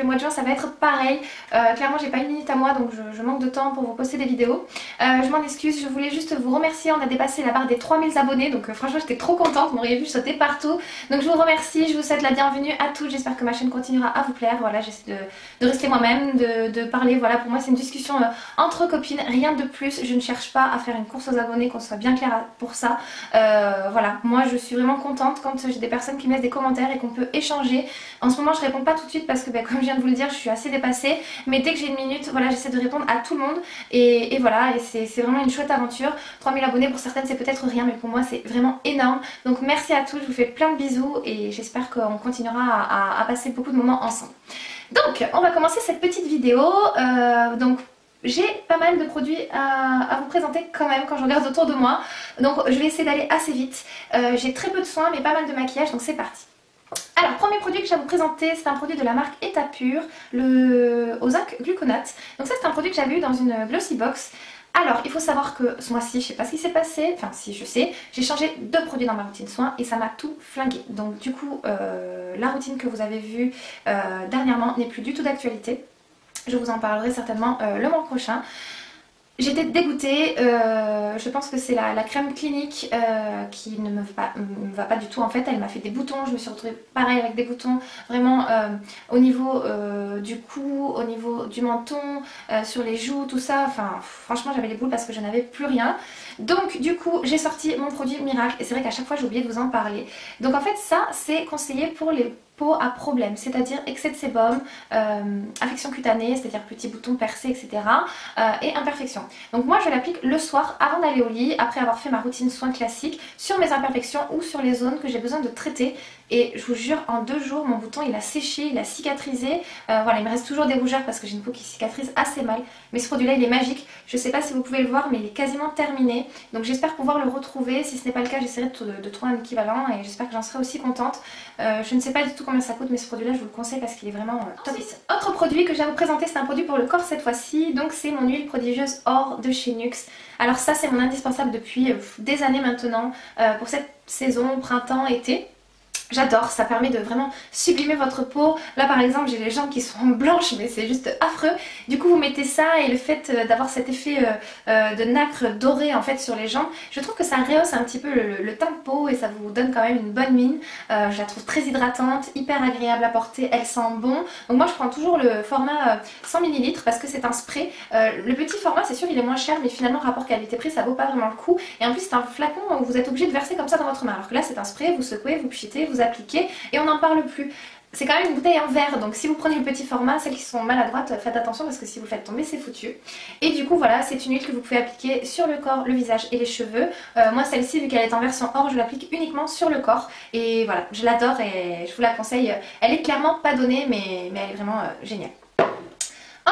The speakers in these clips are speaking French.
Le mois de juin ça va être pareil, clairement j'ai pas une minute à moi donc je manque de temps pour vous poster des vidéos. Je m'en excuse, je voulais juste vous remercier, on a dépassé la barre des 3000 abonnés donc franchement j'étais trop contente, vous m'auriez vu sauter partout. Donc je vous remercie, je vous souhaite la bienvenue à toutes, j'espère que ma chaîne continuera à vous plaire. Voilà, j'essaie de rester moi-même, de parler, voilà, pour moi c'est une discussion entre copines, rien de plus. Je ne cherche pas à faire une course aux abonnés, qu'on soit bien clair pour ça. Voilà, moi je suis vraiment contente quand j'ai des personnes qui me laissent des commentaires et qu'on peut échanger. En ce moment je réponds pas tout de suite parce que comme je viens de vous le dire, je suis assez dépassée, mais dès que j'ai une minute, voilà, j'essaie de répondre à tout le monde et voilà, et c'est vraiment une chouette aventure. 3000 abonnés pour certaines c'est peut-être rien, mais pour moi c'est vraiment énorme. Donc merci à tous, je vous fais plein de bisous et j'espère qu'on continuera à passer beaucoup de moments ensemble. Donc on va commencer cette petite vidéo. Donc j'ai pas mal de produits à vous présenter quand même quand je regarde autour de moi. Donc je vais essayer d'aller assez vite. J'ai très peu de soins mais pas mal de maquillage, donc c'est parti. Alors, premier produit que je vais vous présenter, c'est un produit de la marque État Pur, le Ozark Gluconate. Donc ça c'est un produit que j'avais eu dans une Glossy Box. Alors, il faut savoir que ce mois-ci, je sais pas ce qui s'est passé, enfin si je sais, j'ai changé 2 produits dans ma routine soins et ça m'a tout flingué. Donc du coup, la routine que vous avez vue dernièrement n'est plus du tout d'actualité. Je vous en parlerai certainement le mois prochain. J'étais dégoûtée, je pense que c'est la crème clinique qui ne me va pas du tout en fait, elle m'a fait des boutons, je me suis retrouvée pareil avec des boutons vraiment au niveau du cou, au niveau du menton, sur les joues, tout ça, enfin franchement j'avais les boules parce que je n'avais plus rien. Donc du coup j'ai sorti mon produit miracle et c'est vrai qu'à chaque fois j'ai oublié de vous en parler. Donc en fait ça c'est conseillé pour les peau à problème, c'est-à-dire excès de sébum, affection cutanée, c'est-à-dire petits boutons percés, etc. Et imperfections. Donc moi je l'applique le soir avant d'aller au lit, après avoir fait ma routine soins classique, sur mes imperfections ou sur les zones que j'ai besoin de traiter. Et je vous jure, en 2 jours, mon bouton il a séché, il a cicatrisé. Voilà, il me reste toujours des rougeurs parce que j'ai une peau qui cicatrise assez mal. Mais ce produit-là, il est magique. Je ne sais pas si vous pouvez le voir, mais il est quasiment terminé. Donc j'espère pouvoir le retrouver. Si ce n'est pas le cas, j'essaierai de trouver un équivalent et j'espère que j'en serai aussi contente. Je ne sais pas du tout combien ça coûte, mais ce produit-là, je vous le conseille parce qu'il est vraiment top. Ensuite, autre produit que je vais vous présenter, c'est un produit pour le corps cette fois-ci. Donc c'est mon huile prodigieuse Or de chez Nuxe. Alors ça, c'est mon indispensable depuis des années maintenant pour cette saison printemps-été. J'adore, ça permet de vraiment sublimer votre peau. Là par exemple j'ai les jambes qui sont blanches mais c'est juste affreux. Du coup vous mettez ça et le fait d'avoir cet effet de nacre doré en fait sur les jambes, je trouve que ça rehausse un petit peu le teint de peau et ça vous donne quand même une bonne mine. Je la trouve très hydratante, hyper agréable à porter, elle sent bon. Donc moi je prends toujours le format 100 ml parce que c'est un spray. Le petit format c'est sûr il est moins cher mais finalement rapport qualité-prix ça vaut pas vraiment le coup. Et en plus c'est un flacon où vous êtes obligé de verser comme ça dans votre main. Alors que là c'est un spray, vous secouez, vous pchitez, vous appliquez et on n'en parle plus. C'est quand même une bouteille en verre, donc si vous prenez le petit format, celles qui sont maladroites, faites attention parce que si vous le faites tomber, c'est foutu. Et du coup, voilà, c'est une huile que vous pouvez appliquer sur le corps, le visage et les cheveux. Moi, celle-ci, vu qu'elle est en version or, je l'applique uniquement sur le corps. Et voilà, je l'adore et je vous la conseille. Elle est clairement pas donnée, mais elle est vraiment géniale.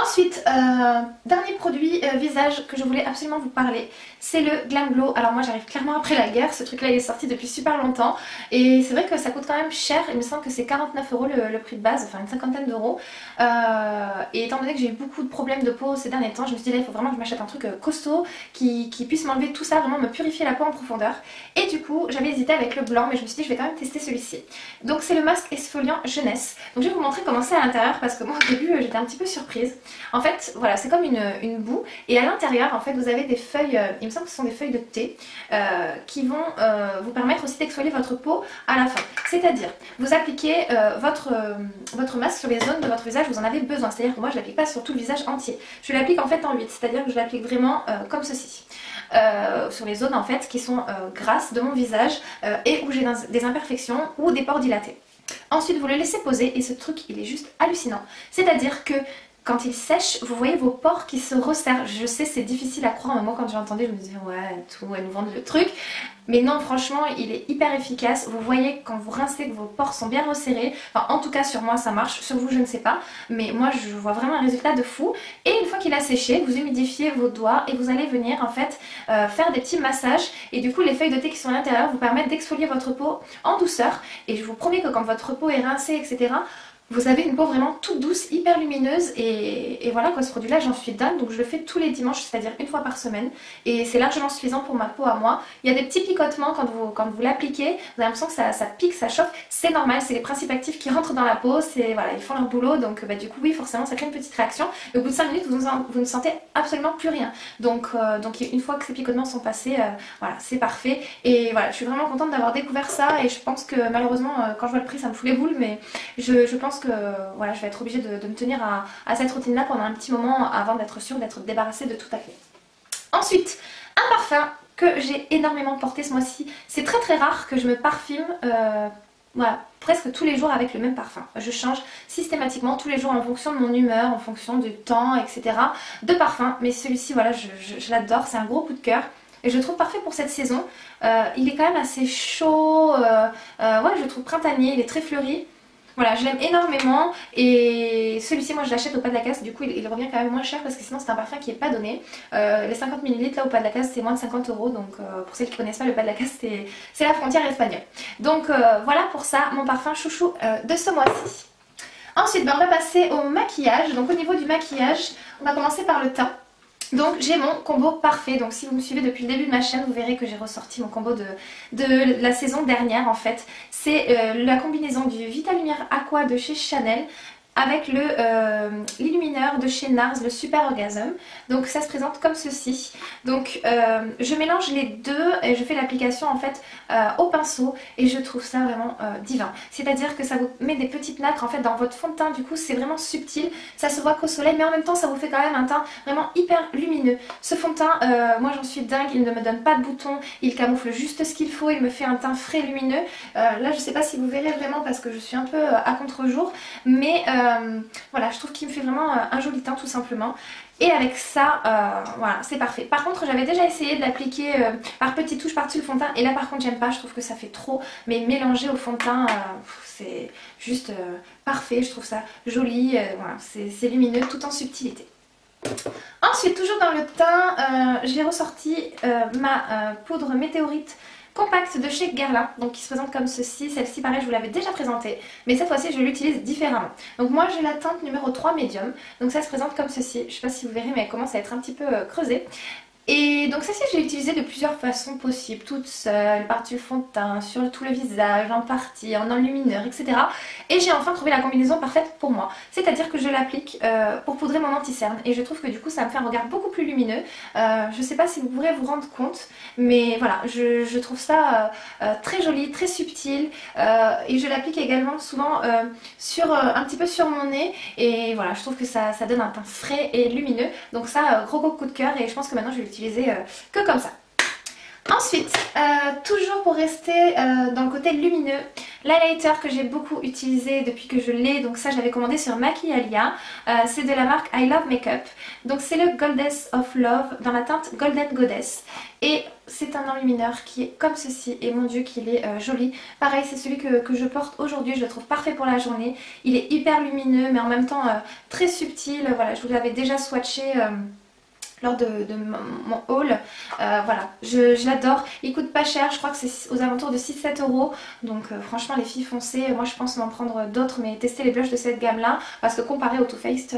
Ensuite, dernier produit visage que je voulais absolument vous parler, c'est le Glam Glow. Alors moi j'arrive clairement après la guerre, ce truc là il est sorti depuis super longtemps et c'est vrai que ça coûte quand même cher, il me semble que c'est 49 € le prix de base, enfin une cinquantaine d'euros. Et étant donné que j'ai eu beaucoup de problèmes de peau ces derniers temps, je me suis dit là il faut vraiment que je m'achète un truc costaud qui puisse m'enlever tout ça, vraiment me purifier la peau en profondeur. Et du coup j'avais hésité avec le blanc mais je me suis dit je vais quand même tester celui-ci. Donc c'est le masque exfoliant jeunesse. Donc je vais vous montrer comment c'est à l'intérieur parce que moi au début j'étais un petit peu surprise. En fait, voilà, c'est comme une boue et à l'intérieur, en fait, vous avez des feuilles, il me semble que ce sont des feuilles de thé qui vont vous permettre aussi d'exfolier votre peau à la fin. C'est-à-dire, vous appliquez votre masque sur les zones de votre visage où vous en avez besoin. C'est-à-dire que moi, je ne l'applique pas sur tout le visage entier. Je l'applique en fait en 8, c'est-à-dire que je l'applique vraiment comme ceci. Sur les zones en fait qui sont grasses de mon visage et où j'ai des imperfections ou des pores dilatés. Ensuite, vous le laissez poser et ce truc, il est juste hallucinant. C'est-à-dire que quand il sèche, vous voyez vos pores qui se resserrent. Je sais, c'est difficile à croire, mais moi quand j'ai entendu, je me disais ouais, tout, elles nous vendent le truc. Mais non, franchement, il est hyper efficace. Vous voyez quand vous rincez que vos pores sont bien resserrés. Enfin, en tout cas, sur moi, ça marche. Sur vous, je ne sais pas. Mais moi, je vois vraiment un résultat de fou. Et une fois qu'il a séché, vous humidifiez vos doigts et vous allez venir en fait faire des petits massages. Et du coup, les feuilles de thé qui sont à l'intérieur vous permettent d'exfolier votre peau en douceur. Et je vous promets que quand votre peau est rincée, etc., vous avez une peau vraiment toute douce, hyper lumineuse et voilà quoi, ce produit là j'en suis dingue, donc je le fais tous les dimanches, c'est-à-dire une fois par semaine et c'est largement suffisant pour ma peau à moi. Il y a des petits picotements quand vous l'appliquez, vous avez l'impression que ça pique, ça chauffe, c'est normal, c'est les principes actifs qui rentrent dans la peau, c'est voilà, ils font leur boulot, donc du coup oui forcément ça crée une petite réaction, et au bout de 5 minutes vous ne sentez absolument plus rien, donc une fois que ces picotements sont passés, voilà c'est parfait, et voilà je suis vraiment contente d'avoir découvert ça, et je pense que malheureusement quand je vois le prix ça me fout les boules, mais je pense que voilà, je vais être obligée de me tenir à cette routine là pendant un petit moment avant d'être sûre d'être débarrassée de tout acné. Ensuite, un parfum que j'ai énormément porté ce mois-ci. C'est très très rare que je me parfume voilà, presque tous les jours avec le même parfum. Je change systématiquement tous les jours en fonction de mon humeur, en fonction du temps, etc. de parfum. Mais celui-ci, voilà, je l'adore, c'est un gros coup de cœur. Et je le trouve parfait pour cette saison. Il est quand même assez chaud, ouais, je le trouve printanier, il est très fleuri. Voilà, je l'aime énormément et celui-ci moi je l'achète au Pas de la Casse, du coup il revient quand même moins cher parce que sinon c'est un parfum qui n'est pas donné. Les 50 ml là au Pas de la Casse c'est moins de 50 €, donc pour celles qui ne connaissent pas, le Pas de la Casse c'est la frontière espagnole. Donc voilà pour ça mon parfum chouchou de ce mois-ci. Ensuite on va passer au maquillage, donc au niveau du maquillage on va commencer par le teint. Donc j'ai mon combo parfait, donc si vous me suivez depuis le début de ma chaîne vous verrez que j'ai ressorti mon combo de la saison dernière en fait. C'est la combinaison du Vita Lumière Aqua de chez Chanel avec l'illumineur de chez NARS, le Super Orgasm. Donc ça se présente comme ceci. Donc je mélange les deux et je fais l'application en fait au pinceau et je trouve ça vraiment divin. C'est-à-dire que ça vous met des petites nacres en fait dans votre fond de teint, du coup c'est vraiment subtil, ça se voit qu'au soleil mais en même temps ça vous fait quand même un teint vraiment hyper lumineux. Ce fond de teint, moi j'en suis dingue, il ne me donne pas de boutons, il camoufle juste ce qu'il faut, il me fait un teint frais lumineux. Là je sais pas si vous verrez vraiment parce que je suis un peu à contre-jour, mais voilà, je trouve qu'il me fait vraiment un joli teint tout simplement. Et avec ça, voilà, c'est parfait. Par contre, j'avais déjà essayé de l'appliquer par petites touches par-dessus le fond de teint. Et là, par contre, j'aime pas. Je trouve que ça fait trop. Mais mélangé au fond de teint, c'est juste parfait. Je trouve ça joli. Voilà, c'est lumineux tout en subtilité. Ensuite, toujours dans le teint, j'ai ressorti ma poudre météorite compacte de chez Guerlain, donc qui se présente comme ceci. Celle-ci pareil je vous l'avais déjà présentée, mais cette fois-ci je l'utilise différemment. Donc moi j'ai la teinte numéro 3 médium, donc ça se présente comme ceci. Je sais pas si vous verrez mais elle commence à être un petit peu creusée. Et donc celle-ci je l'ai utilisée de plusieurs façons possibles, toute seule, par-dessus le fond de teint, sur tout le visage, en partie, en enlumineur, etc. Et j'ai enfin trouvé la combinaison parfaite pour moi. C'est-à-dire que je l'applique pour poudrer mon anti-cerne et je trouve que du coup ça me fait un regard beaucoup plus lumineux. Je sais pas si vous pourrez vous rendre compte, mais voilà, je trouve ça très joli, très subtil et je l'applique également souvent un petit peu sur mon nez et voilà, je trouve que ça donne un teint frais et lumineux. Donc ça, gros coup de cœur et je pense que maintenant je vais l'utiliser que comme ça. Ensuite, toujours pour rester dans le côté lumineux, l'highlighter que j'ai beaucoup utilisé depuis que je l'ai, donc ça j'avais commandé sur Maquialia, c'est de la marque I Love Makeup, donc c'est le Goddess of Love dans la teinte Golden Goddess et c'est un enlumineur qui est comme ceci et mon dieu qu'il est joli. Pareil c'est celui que je porte aujourd'hui, je le trouve parfait pour la journée, il est hyper lumineux mais en même temps très subtil, voilà je vous l'avais déjà swatché lors de mon haul, voilà, je l'adore, il coûte pas cher, je crois que c'est aux alentours de 6-7 €, donc franchement les filles foncez, moi je pense m'en prendre d'autres mais tester les blushs de cette gamme là, parce que comparé au Too Faced,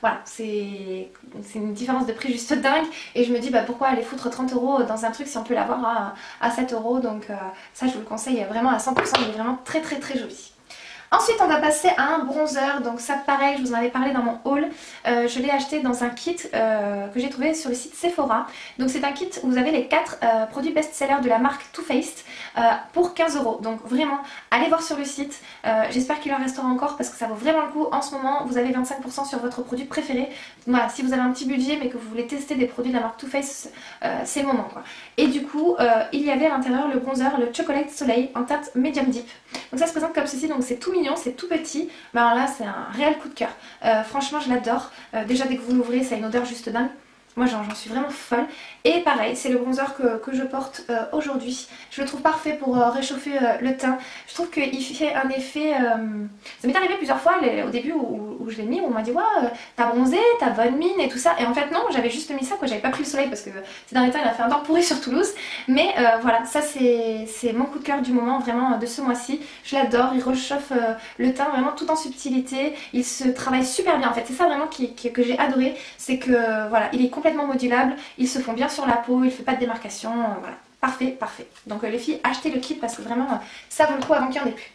voilà, c'est une différence de prix juste dingue, et je me dis bah pourquoi aller foutre 30 € dans un truc si on peut l'avoir à 7 €, donc ça je vous le conseille vraiment à 100%, il est vraiment très très très joli. Ensuite on va passer à un bronzer, donc ça pareil je vous en avais parlé dans mon haul, je l'ai acheté dans un kit que j'ai trouvé sur le site Sephora. Donc c'est un kit où vous avez les 4 produits best-sellers de la marque Too Faced pour 15 €. Donc vraiment allez voir sur le site, j'espère qu'il en restera encore parce que ça vaut vraiment le coup. En ce moment vous avez 25% sur votre produit préféré. Voilà, si vous avez un petit budget mais que vous voulez tester des produits de la marque Too Faced, c'est le moment quoi. Et du coup il y avait à l'intérieur le bronzer, le Chocolate Soleil en teinte Medium Deep. Donc ça se présente comme ceci, donc c'est tout mignon, c'est tout petit, mais alors là c'est un réel coup de cœur. Franchement je l'adore, déjà dès que vous l'ouvrez ça a une odeur juste dingue. Moi j'en suis vraiment folle. Et pareil, c'est le bronzer que je porte aujourd'hui. Je le trouve parfait pour réchauffer le teint. Je trouve qu'il fait un effet... Ça m'est arrivé plusieurs fois au début où je l'ai mis, où on m'a dit ouais, t'as bronzé, t'as bonne mine et tout ça. Et en fait non, j'avais juste mis ça, quoi. J'avais pas pris le soleil parce que ces derniers temps il a fait un temps pourri sur Toulouse. Mais voilà, ça c'est mon coup de cœur du moment, vraiment de ce mois-ci. Je l'adore, il réchauffe le teint vraiment tout en subtilité. Il se travaille super bien en fait. C'est ça vraiment que j'ai adoré. C'est que voilà, il est complètement modulable, il se fond bien sur la peau, il fait pas de démarcation, voilà. Parfait, parfait. Donc les filles, achetez le kit parce que vraiment ça vaut le coup avant qu'il n'y en ait plus.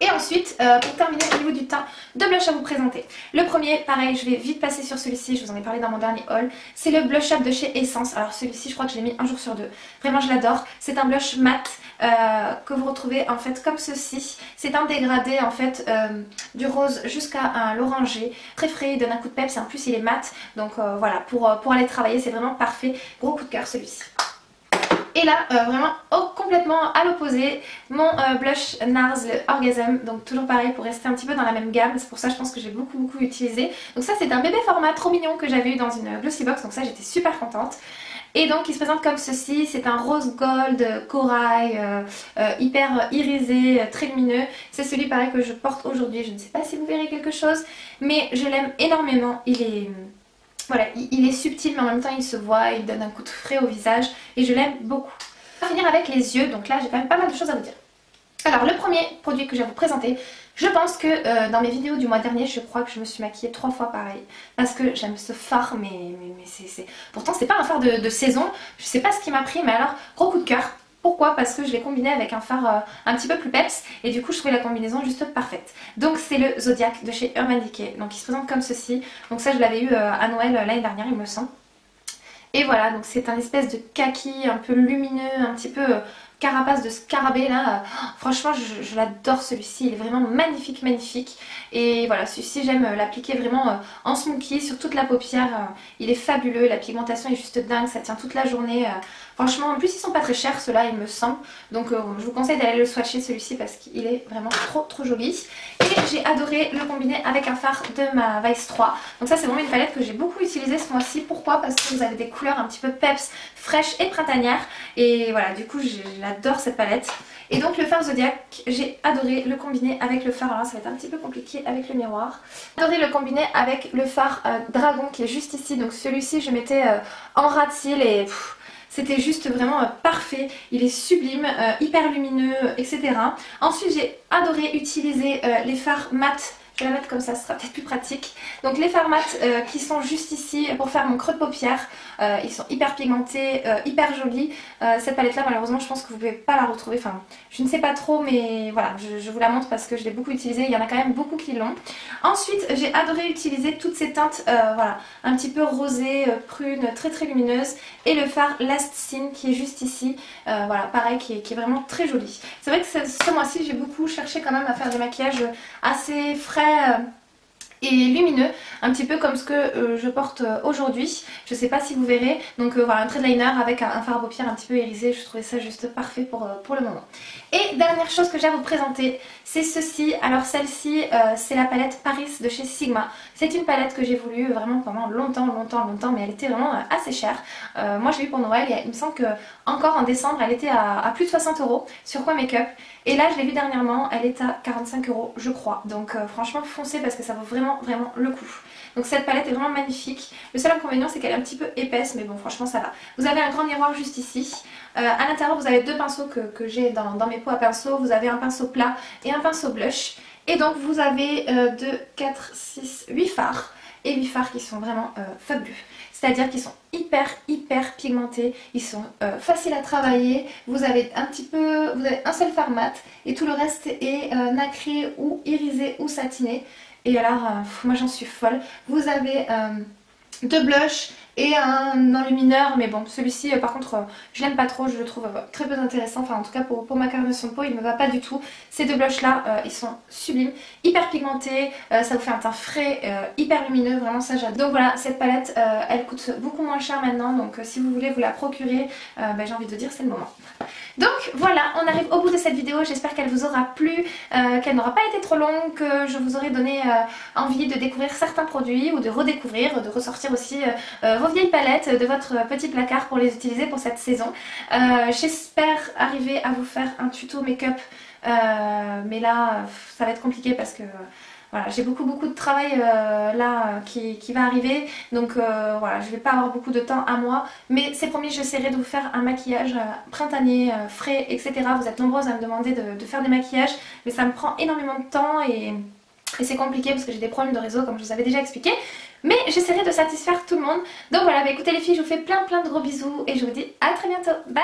Et ensuite, pour terminer au niveau du teint, deux blushs à vous présenter. Le premier, pareil, je vais vite passer sur celui-ci, je vous en ai parlé dans mon dernier haul. C'est le Blush Up de chez Essence. Alors celui-ci, je crois que je l'ai mis un jour sur deux. Vraiment, je l'adore. C'est un blush mat que vous retrouvez en fait comme ceci. C'est un dégradé en fait du rose jusqu'à l'orangé. Très frais, il donne un coup de peps et en plus il est mat. Donc voilà, pour aller travailler, c'est vraiment parfait. Gros coup de cœur celui-ci. Et là, vraiment complètement à l'opposé, mon blush NARS, le Orgasm. Donc toujours pareil pour rester un petit peu dans la même gamme. C'est pour ça je pense que j'ai beaucoup utilisé. Donc ça c'est un bébé format trop mignon que j'avais eu dans une Glossy Box. Donc ça j'étais super contente. Et donc il se présente comme ceci, c'est un rose gold corail hyper irisé, très lumineux. C'est celui pareil que je porte aujourd'hui, je ne sais pas si vous verrez quelque chose, mais je l'aime énormément. Il est... Voilà, il est subtil mais en même temps il se voit, il donne un coup de frais au visage et je l'aime beaucoup. On va finir avec les yeux, donc là j'ai quand même pas mal de choses à vous dire. Alors le premier produit que je vais vous présenter, je pense que dans mes vidéos du mois dernier, je crois que je me suis maquillée 3 fois pareil. Parce que j'aime ce fard, mais c'est... Pourtant c'est pas un fard de saison, je sais pas ce qui m'a pris, mais alors gros coup de cœur. Pourquoi? Parce que je l'ai combiné avec un fard un petit peu plus peps et du coup je trouvais la combinaison juste parfaite. Donc c'est le Zodiac de chez Urban Decay. Donc il se présente comme ceci. Donc ça je l'avais eu à Noël l'année dernière il me semble. Et voilà, donc c'est un espèce de kaki un peu lumineux, un petit peu carapace de scarabée là. Franchement je l'adore celui-ci, il est vraiment magnifique, magnifique. Et voilà, celui-ci j'aime l'appliquer vraiment en smoky sur toute la paupière. Il est fabuleux, la pigmentation est juste dingue, ça tient toute la journée. Franchement, en plus ils sont pas très chers ceux-là il me semble. Donc je vous conseille d'aller le swatcher celui-ci parce qu'il est vraiment trop joli. Et j'ai adoré le combiner avec un fard de ma Vice 3. Donc ça c'est vraiment une palette que j'ai beaucoup utilisée ce mois-ci. Pourquoi? Parce que vous avez des couleurs un petit peu peps, fraîches et printanières. Et voilà, du coup j'adore cette palette. Et donc le fard Zodiac, j'ai adoré le combiner avec le fard. Alors ça va être un petit peu compliqué avec le miroir. J'ai adoré le combiner avec le fard Dragon qui est juste ici. Donc celui-ci je mettais en ras de cils et... C'était juste vraiment parfait, il est sublime, hyper lumineux, etc. Ensuite j'ai adoré utiliser les fards mat. Je vais la mettre comme ça, ce sera peut-être plus pratique. Donc les fards mat qui sont juste ici pour faire mon creux de paupière. Ils sont hyper pigmentés, hyper jolis. Cette palette là malheureusement je pense que vous ne pouvez pas la retrouver. Enfin je ne sais pas trop mais voilà je vous la montre parce que je l'ai beaucoup utilisée. Il y en a quand même beaucoup qui l'ont. Ensuite j'ai adoré utiliser toutes ces teintes voilà, un petit peu rosées, prunes, très lumineuses. Et le fard Last Scene qui est juste ici. Voilà pareil qui est vraiment très joli. C'est vrai que ce mois-ci j'ai beaucoup cherché quand même à faire des maquillages assez frais et lumineux, un petit peu comme ce que je porte aujourd'hui. Je sais pas si vous verrez. Donc voilà, un trait de liner avec un fard à paupières un petit peu irisé. Je trouvais ça juste parfait pour le moment. Et dernière chose que j'ai à vous présenter, c'est ceci. Alors celle-ci, c'est la palette Paris de chez Sigma. C'est une palette que j'ai voulu vraiment pendant longtemps, mais elle était vraiment assez chère. Moi je l'ai eu pour Noël et il me semble que encore en décembre, elle était à plus de 60 € sur Quoi Makeup. Et là je l'ai vue dernièrement, elle est à 45 € je crois. Donc franchement foncez parce que ça vaut vraiment le coup. Donc cette palette est vraiment magnifique. Le seul inconvénient c'est qu'elle est un petit peu épaisse mais bon franchement ça va. Vous avez un grand miroir juste ici. À l'intérieur vous avez deux pinceaux que j'ai dans mes pots à pinceaux. Vous avez un pinceau plat et un pinceau blush. Et donc vous avez 2, 4, 6, 8 fards. Et 8 fards qui sont vraiment fabuleux. C'est-à-dire qu'ils sont hyper pigmentés, ils sont faciles à travailler. Vous avez un seul fard mat et tout le reste est nacré ou irisé ou satiné. Et alors moi j'en suis folle. Vous avez deux blushs et un enlumineur, mais bon celui-ci par contre je l'aime pas trop, je le trouve très peu intéressant, enfin en tout cas pour ma carnation de peau il me va pas du tout. Ces deux blushs là ils sont sublimes, hyper pigmentés, ça vous fait un teint frais, hyper lumineux, vraiment ça j'adore. Donc voilà, cette palette elle coûte beaucoup moins cher maintenant, donc si vous voulez vous la procurer, j'ai envie de dire c'est le moment. Donc voilà, on arrive au bout de cette vidéo, j'espère qu'elle vous aura plu, qu'elle n'aura pas été trop longue, que je vous aurai donné envie de découvrir certains produits ou de redécouvrir, de ressortir aussi vos vos vieilles palettes de votre petit placard pour les utiliser pour cette saison. J'espère arriver à vous faire un tuto make-up, mais là ça va être compliqué parce que voilà, j'ai beaucoup de travail là qui va arriver, donc voilà, je vais pas avoir beaucoup de temps à moi, mais c'est promis, j'essaierai de vous faire un maquillage printanier, frais, etc. Vous êtes nombreuses à me demander de faire des maquillages, mais ça me prend énormément de temps et c'est compliqué parce que j'ai des problèmes de réseau comme je vous avais déjà expliqué. Mais j'essaierai de satisfaire tout le monde. Donc voilà, bah écoutez les filles, je vous fais plein de gros bisous et je vous dis à très bientôt. Bye!